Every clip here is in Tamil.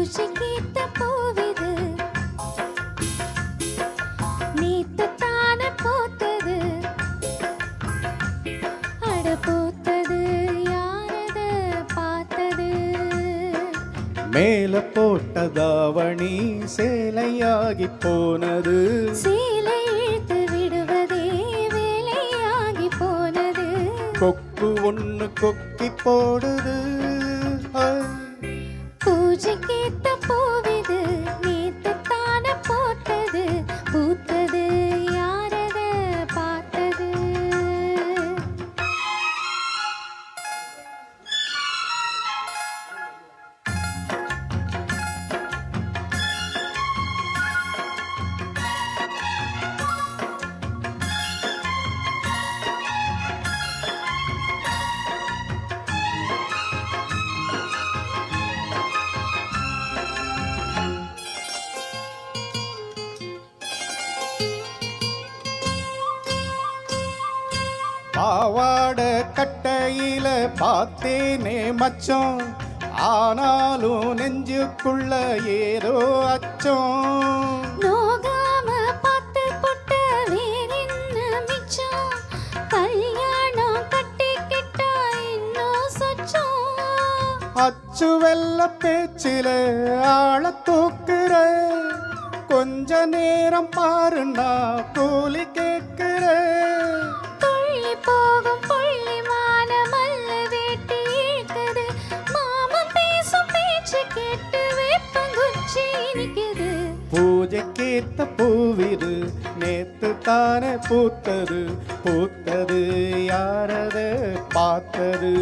பூஜைக்கேத்த பூவிது நேத்து தான போத்தது அட போத்தது யாரத பார்த்தது மேல போட்ட தாவணி சேலையாகி போனது சேலை இழுத்து விடுவதே வேலையாகி போனது கொக்கு ஒண்ணு கொக்கி போடுது பூஜைக்கேத்த பூவிது நேத்து தான போட்டது பூத்தது யாரத பார்த்தது பாவாட கட்டையில பார்த்தேனே மச்சம் ஆனாலும் நெஞ்சுக்குள்ள ஏதோ அச்சம் நோகாம பார்த்து புட்ட வேறென்ன மிச்சம் கல்யாணம் கட்டிக்கிட்டா இன்னும் சொச்சம் அச்சு வெள்ள பேச்சில ஆள தூக்குற கொஞ்ச நேரம் பாருண்ணா கூலி கேட்கிற போகும் புள்ளி மானமல்ல வேட்டி இழுக்குது மாமன் பேசும் பேச்சு கேட்டு வேப்பங்குச்சி இனிக்குது பூஜைக்கேத்த பூவிது நேத்து தானே பூத்தது பூத்தது யாரத பார்த்தது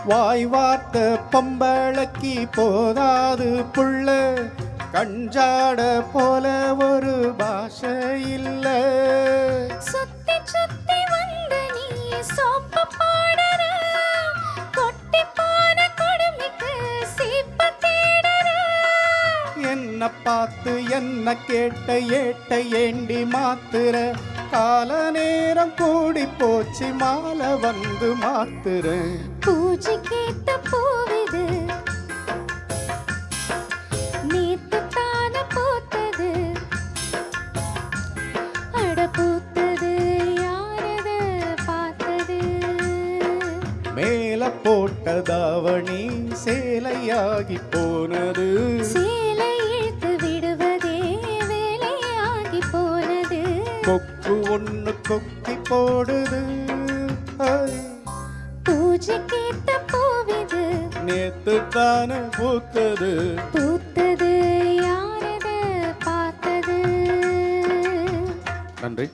வாய் வார்த்த பம்பளக்கி போதாது புள்ள கஞ்சாட போல ஒரு பாஷை இல்ல சுத்தி சுத்தி வந்து நீ சோப்ப பாடுற கொட்டி போன கொடுமைக்கு சீப்ப தேடுற என்ன பார்த்து என்ன கேட்ட ஏட்ட ஏண்டி மாத்துற கால நேரம் கூடி போச்சு மாலை வந்து மாத்துற பூஜைக்கேத்த பூவிது நேத்து தான பூத்தது அட பூத்தது யாரத பார்த்தது மேல போட்ட தாவணி சேலையாகி போனது சேலை இழுத்து விடுவதே வேலையாகி போனது கொக்கு ஒண்ணு கொக்கி போடுது பூஜைக்கேத்த பூவிது நேத்து தானே பூத்தது பூத்தது யாரத பார்த்தது நன்றி.